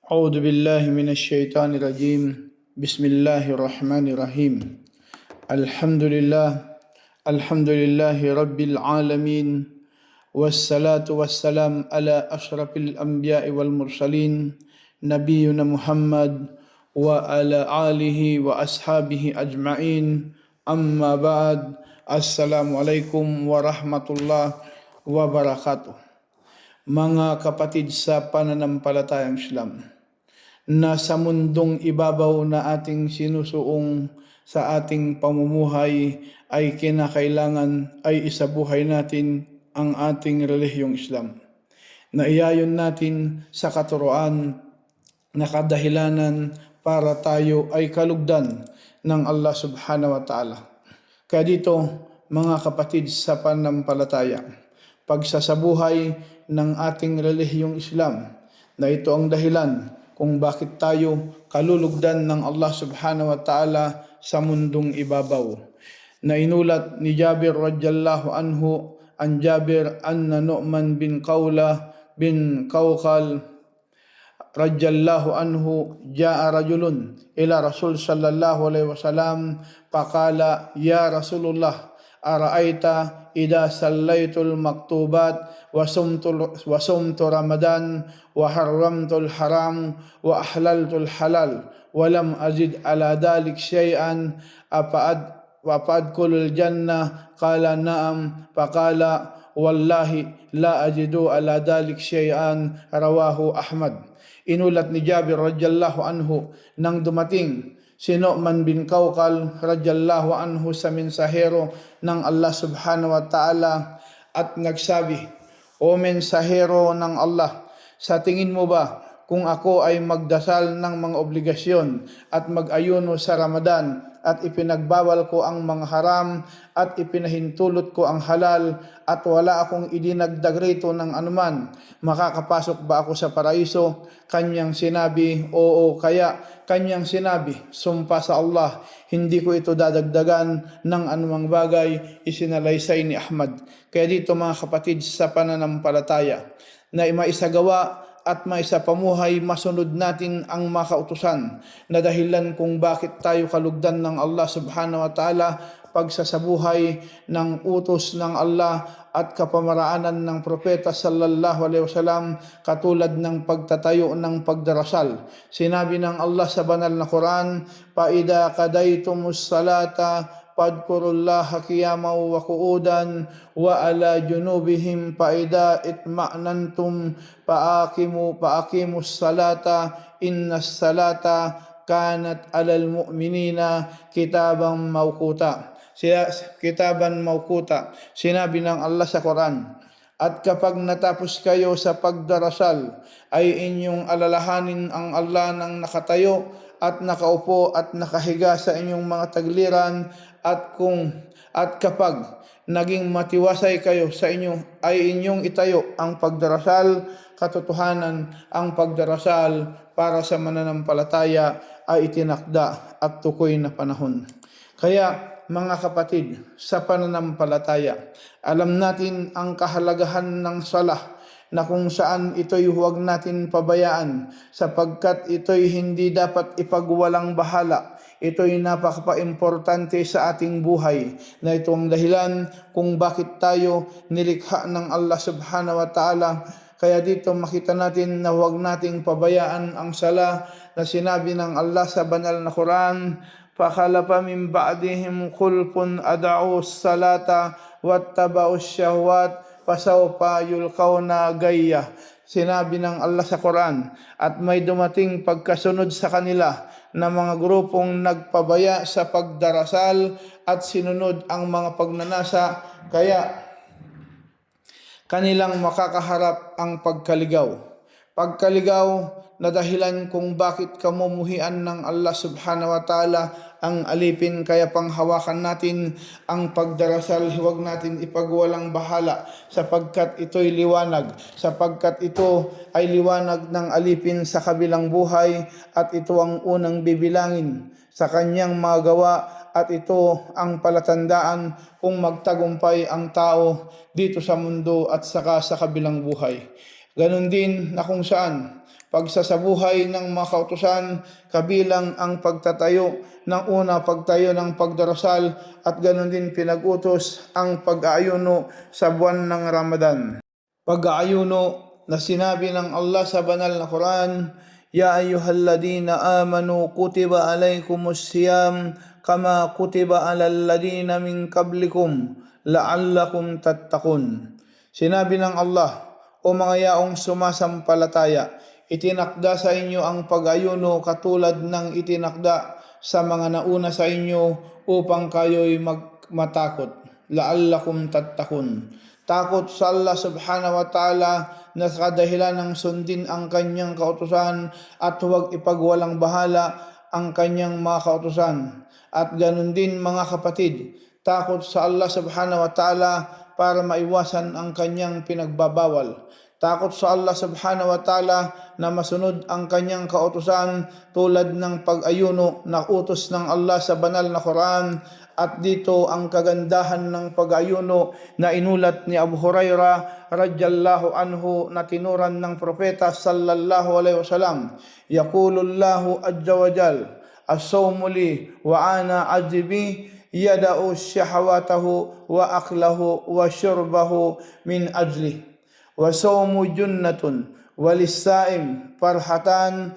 أعوذ بالله من الشيطان الرجيم. بسم الله الرحمن الرحيم. الحمد لله الحمد لله رب العالمين، والصلاة والسلام على أشرف الأنبياء والمرسلين نبينا محمد وعلى آله وأصحابه أجمعين. أما بعد، السلام عليكم ورحمة الله wabarakatuh. Mga kapatid sa pananampalatayang Islam, na sa mundong ibabaw na ating sinusuong sa ating pamumuhay ay kinakailangan ay isabuhay natin ang ating relihiyong Islam. Naiayon natin sa katuroan na kadahilanan para tayo ay kalugdan ng Allah subhanahu wa ta'ala. Kaya dito, mga kapatid sa pananampalataya, pagsasabuhay ng ating relihiyong Islam, na ito ang dahilan kung bakit tayo kalulugdan ng Allah subhanahu wa ta'ala sa mundong ibabaw. Na inulat ni Jabir radhiyallahu anhu, an Jabir anna Nu'man bin Qawla bin Qawqal radhiyallahu anhu jaa rajulun ila Rasul sallallahu alaihi wasallam faqala ya Rasulullah ara'aita idza sallaitul maktubat wa sumtu Ramadan wa haramtul haram wa ahlaltul halal wa lam azid ala dhalik syai'an afadkhulul jannah qala na'am faqala wallahi la ajidu ala dhalik syai'an rawahu Ahmad. Inulat ni Jabir radhiyallahu anhu nang dumating si Nu'man bin Qawqal radhiyallahu anhu sa mensahero ng Allah subhanahu wa ta'ala at nagsabi, O mensahero ng Allah, sa tingin mo ba kung ako ay magdasal ng mga obligasyon at mag-ayuno sa Ramadan at ipinagbawal ko ang mga haram at ipinahintulot ko ang halal at wala akong idinagdag rito ng anuman, makakapasok ba ako sa paraiso? Kanyang sinabi, oo. Kaya kanyang sinabi, sumpa sa Allah, hindi ko ito dadagdagan ng anumang bagay. Isinalaysay ni Ahmad. Kaya dito mga kapatid sa pananampalataya, na maisagawa at maisapamuhay masunod natin ang makautusan na dahilan kung bakit tayo kalugdan ng Allah subhanahu wa ta'ala, pagsasabuhay ng utos ng Allah at kapamaraanan ng propeta sallallahu alaihi wasallam, katulad ng pagtatayo ng pagdarasal. Sinabi ng Allah sa banal na Quran, "Faida qadaytumus salata fadhkurullaha qiyaman wa qu'udan wa ala junubihim faida itma'nantum faaqimus salata innas salata kanat alal mu'minina kitaban mawquta." Sinabi ng Allah sa Quran, at kapag natapos kayo sa pagdarasal ay inyong alalahanin ang Allah ng nakatayo at nakaupo at nakahiga sa inyong mga tagliran, at kapag naging matiwasay kayo sa inyo ay inyong itayo ang pagdarasal. Katotohanan, ang pagdarasal para sa mananampalataya ay itinakda at tukoy na panahon. Kaya mga kapatid sa pananampalataya, alam natin ang kahalagahan ng salah, na kung saan ito'y huwag natin pabayaan sapagkat ito'y hindi dapat ipagwalang bahala. Ito'y napaka-importante sa ating buhay, na ito ang dahilan kung bakit tayo nilikha ng Allah subhanahu wa ta'ala. Kaya dito makita natin na huwag nating pabayaan ang sala, na sinabi ng Allah sa banal na Quran, "Fakhalafa min ba'dihim khulfun ada'us salata wattaba'us syahwat fasawfa yulqawna gayya." Sinabi ng Allah sa Quran, at may dumating pagkasunod sa kanila na mga grupong nagpabaya sa pagdarasal at sinunod ang mga pagnanasa, kaya kanilang makakaharap ang pagkaligaw na dahilan kung bakit kamumuhian ng Allah subhanahu wa ta'ala ang alipin. Kaya panghawakan natin ang pagdarasal, huwag natin ipagwalang bahala sapagkat ito'y liwanag, sapagkat ito ay liwanag ng alipin sa kabilang buhay, at ito ang unang bibilangin sa kanyang mga gawa, at ito ang palatandaan kung magtagumpay ang tao dito sa mundo at saka sa kabilang buhay. Ganon din na kung saan pagsasabuhay ng mga kautusan, kabilang ang pagtatayo pagtayo ng pagdarasal, at ganon din pinag-utos ang pag-aayuno sa buwan ng Ramadan. Pag-aayuno na sinabi ng Allah sa banal na Quran, Ya ayyuhalladhina amanu kutiba alaykumus siyam kama kutiba alal ladina min qablikum la'allakum tattaqun. Sinabi ng Allah, o mga yaong sumasampalataya, itinakda sa inyo ang pag-ayuno katulad ng itinakda sa mga nauna sa inyo upang kayo'y matakot. La'allakum tattaqun. Takot sa Allah subhanahu wa ta'ala na sa kadahilan ng sundin ang kanyang kautusan at huwag ipagwalang bahala ang kanyang mga kautusan. At ganun din mga kapatid, takot sa Allah subhanahu wa ta'ala para maiwasan ang kanyang pinagbabawal. Takot sa Allah subhanahu wa ta'ala na masunod ang kanyang kautusan tulad ng pag-ayuno na utos ng Allah sa banal na Quran. At dito ang kagandahan ng pag-ayuno na inulat ni Abu Hurairah radhiyallahu anhu na tinuran ng propeta sallallahu alaihi wasallam. Yaqulullahu azza wa jal, as-sawmu li wa ana ajibi yada'u syahawatahu wa aklahu wa syurbahu min ajlih. Wa sawmu junnatun walisaim farhatun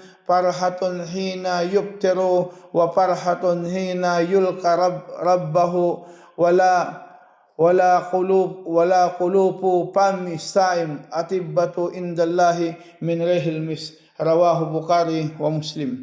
hina yubtiru wa farhatun hina yulqa rabbahu wala qulubu fami saim atibatu indallahi min rihil mis. Rawahu Bukhari wa Muslim.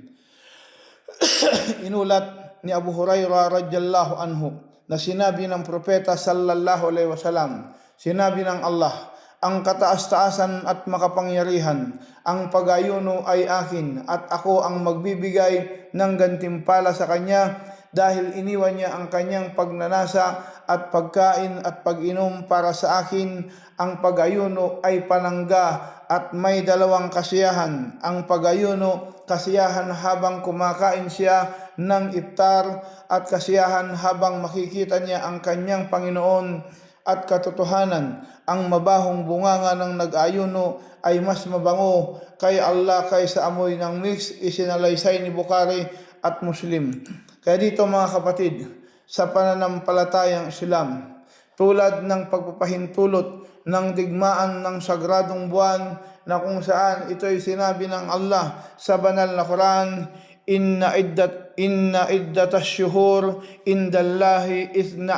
Inulat ni Abu Hurairah radhiyallahu anhu na sinabi ng propeta sallallahu alaihi wasallam, sinabi ng Allah, ang kataas-taasan at makapangyarihan, ang pag-ayuno ay akin at ako ang magbibigay ng gantimpala sa kanya dahil iniwan niya ang kanyang pagnanasa at pagkain at pag-inom para sa akin. Ang pag-ayuno ay panangga at may dalawang kasiyahan. Ang pag-ayuno, kasiyahan habang kumakain siya ng iftar at kasiyahan habang makikita niya ang kanyang Panginoon. At katotohanan, ang mabahong bunganga ng nag-ayuno ay mas mabango kay Allah kaysa amoy ng mix. Isinalaysay ni Bukhari at Muslim. Kaya dito mga kapatid, sa pananampalatayang Islam, tulad ng pagpapahintulot ng digmaan ng sagradong buwan na kung saan ito ay sinabi ng Allah sa banal na Quran, Inna iddatash shuhur indallahi 12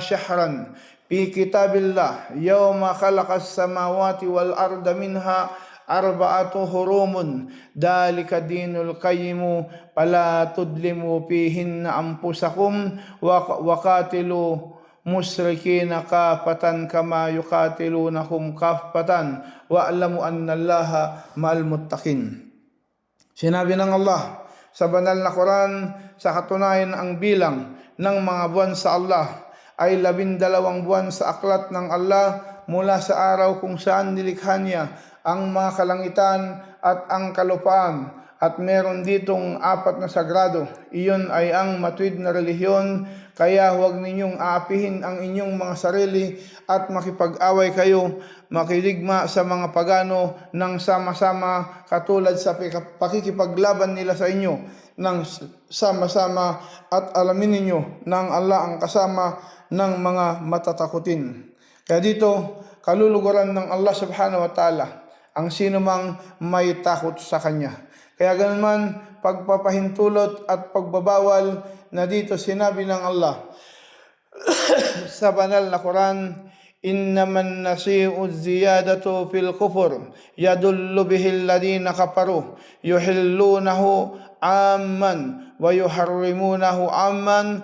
shahran fi kitabillah yawma khalaqas samawati wal arda minha arba'atu hurumun dalika dinul qayyimu fala tudlimu fihinna anfusakum wa qatilu musyrikina kafatan kama yuqatilunakum kafatan wa'lamu annallaha ma'al muttaqin. Sinabi ng Allah sa banal na Quran, sa katunayan ang bilang ng mga buwan sa Allah ay 12 buwan sa aklat ng Allah mula sa araw kung saan nilikha niya ang mga kalangitan at ang kalupaan. At meron ditong 4 na sagrado. Iyon ay ang matuwid na relihiyon, kaya huwag ninyong aapihin ang inyong mga sarili at makipag-away kayo, makiligma sa mga pagano ng sama-sama katulad sa pakikipaglaban nila sa inyo ng sama-sama, at alamin ninyo ng Allah ang kasama ng mga matatakutin. Kaya dito, kaluluguran ng Allah subhanahu wa ta'ala ang sino mang may takot sa Kanya. Kaya ganun man, pagpapahintulot at pagbabawal na dito sinabi ng Allah sa banal na Quran, Innaman nasi'u ziyadatu fil kufur yadullu bihil ladina kafaru yuhillunahu amman wa yuharrimunahu amman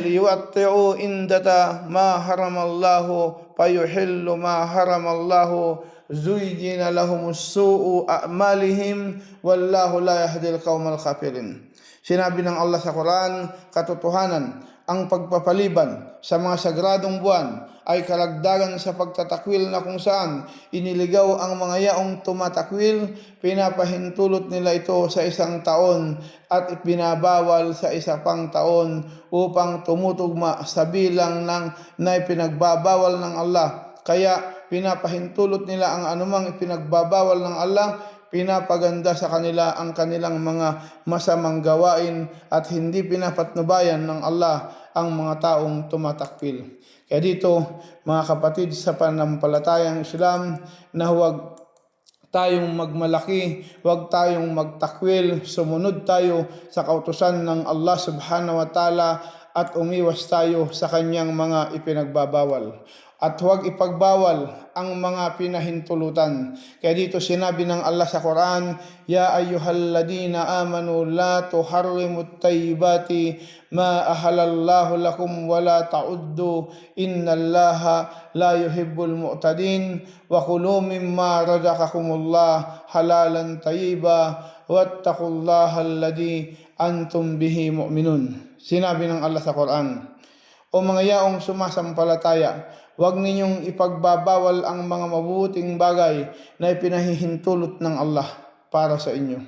liyuwatti'u indata ma haramallahu fayuhillu ma haramallahu zuyyina lahumus su'u a'malihim wallahu la yahdil qaumal kafirin. Sinabi ng Allah sa Quran, katotohanan, ang pagpapaliban sa mga sagradong buwan ay karagdagan sa pagtatakwil na kung saan iniligaw ang mga yaong tumatakwil, pinapahintulot nila ito sa isang taon at ipinabawal sa isa pang taon upang tumutugma sa bilang ng na ipinagbabawal ng Allah. Kaya pinapahintulot nila ang anumang ipinagbabawal ng Allah, pinapaganda sa kanila ang kanilang mga masamang gawain at hindi pinapatnubayan ng Allah ang mga taong tumatakwil. Kaya dito mga kapatid sa pananampalatayang Islam, na huwag tayong magmalaki, huwag tayong magtakwil, sumunod tayo sa kautusan ng Allah subhanahu wa ta'ala at umiwas tayo sa kanyang mga ipinagbabawal. At huwag ipagbawal ang mga pinahintulutan. Kaya dito sinabi ng Allah sa Quran, Ya ayyuhalladina amanu la tuharrimut tayyibati ma ahalallahu lakum wa la ta'uddu innallaha la yuhibbul mu'tadin wa kulu mimma razaqakumullah halalan tayyiba wattaqullaha alladhi antum bihi mu'minun. Sinabi ng Allah sa Quran, O mga yaong sumasampalataya, huwag ninyong ipagbabawal ang mga mabuting bagay na ipinahihintulot ng Allah para sa inyo.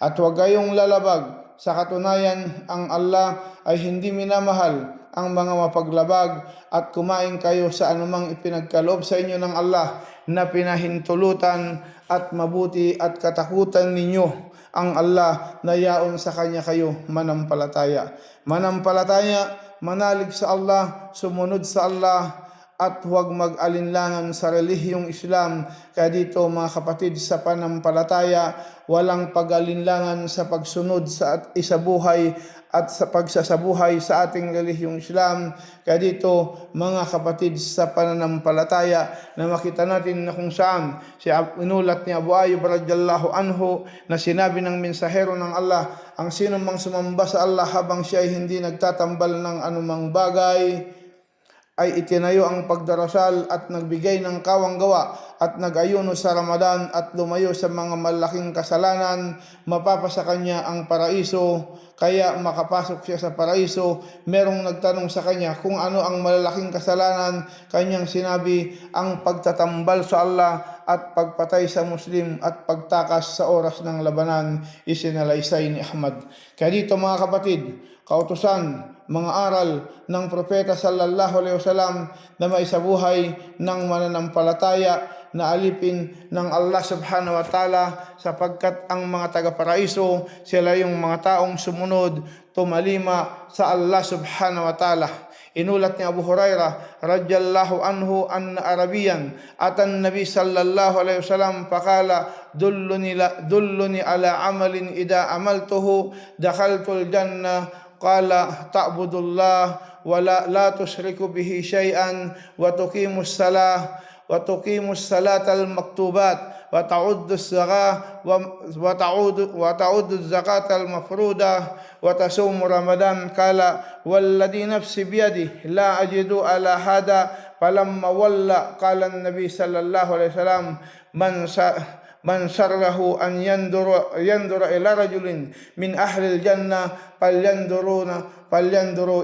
At huwag kayong lalabag, sa katunayan ang Allah ay hindi minamahal ang mga mapaglabag, at kumain kayo sa anumang ipinagkaloob sa inyo ng Allah na pinahintulutan, at mabuti at katakutan ninyo ang Allah na yaon sa Kanya kayo manampalataya. Manampalataya, manalig sa Allah, sumunod sa Allah, at huwag mag-alinlangan sa relihiyong Islam. Kaya dito mga kapatid sa panampalataya, walang pag-alinlangan sa pagsunod sa isabuhay at sa pagsasabuhay sa ating relihiyong Islam. Kaya dito mga kapatid sa pananampalataya, na makita natin na kung saan inulat ni Abu Ayyub radhiyallahu anhu na sinabi ng mensahero ng Allah, ang sino mang sumamba sa Allah habang siya ay hindi nagtatambal ng anumang bagay, ay itinayo ang pagdarasal at nagbigay ng kawanggawa at nag-ayuno sa Ramadan at lumayo sa mga malaking kasalanan, mapapasa kanya ang paraiso. Kaya makapasok siya sa paraiso. Merong nagtanong sa kanya kung ano ang malalaking kasalanan. Kanyang sinabi, ang pagtatambal sa Allah at pagpatay sa Muslim at pagtakas sa oras ng labanan. Isinalaysay ni Ahmad. Kaya dito mga kapatid, kautusan, mga aral ng propeta sallallahu alaihi wasallam na maisabuhay ng mananampalataya na alipin ng Allah subhanahu wa ta'ala, sapagkat ang mga taga-paraiso, sila yung mga taong sumunod, tumalima sa Allah subhanahu wa ta'ala. Inulat ni Abu Hurairah radhiyallahu anhu anna Arabiyan atan Nabi sallallahu alaihi wasallam faqala dulluni ala amalin ida amaltuhu dakhaltul jannah. Qala ta'budullah wa la tusyriku bihi syai'an wa tuqimus salatal maktubat wa ta'uddus zakah wa ta'udduz zakatal mafrudah wa tasumu ramadan. Qala walladhi nafsi biyadihi la ajidu ala hada falamma walla qala an-nabi sallallahu alaihi wasallam man sarrahu an yandura ila rajulin min ahli al-jannah falyanduru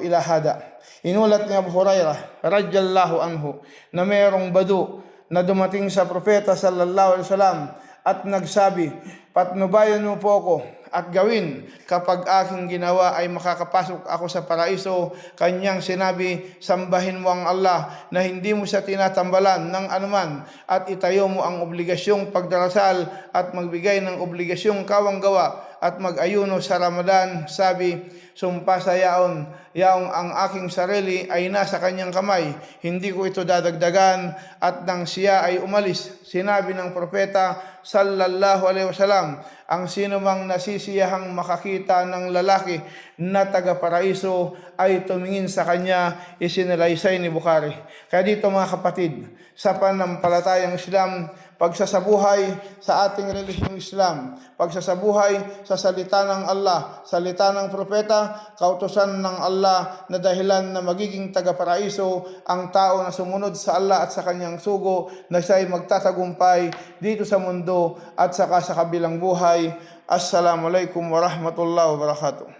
ila hada. Inulat ni Abu Hurairah radhiyallahu anhu na mayroong badu na dumating sa propeta sallallahu alaihi wasallam at nagsabi, patnubayan mo po ako at gawin kapag aking ginawa ay makakapasok ako sa paraiso. Kanyang sinabi, sambahin mo ang Allah na hindi mo siya tinatambalan ng anuman, at itayo mo ang obligasyong pagdarasal at magbigay ng obligasyong kawanggawa at mag-ayuno sa Ramadan. Sabi, sumpa sa yaong ang aking sarili ay nasa kanyang kamay, hindi ko ito dadagdagan. At nang siya ay umalis, sinabi ng propeta sallallahu alaihi wasallam, ang sino mang nasisiyahang makakita ng lalaki na taga-paraiso ay tumingin sa kanya. Isinalaysay ni Bukhari. Kaya dito mga kapatid, sa panampalatayang Islam, pagsasabuhay sa ating relihiyong Islam, pagsasabuhay sa salita ng Allah, salita ng propeta, kautusan ng Allah na dahilan na magiging taga-paraiso ang tao na sumunod sa Allah at sa kanyang sugo, na siya'y magtatagumpay dito sa mundo at saka sa kabilang buhay. Assalamualaikum warahmatullahi wabarakatuh.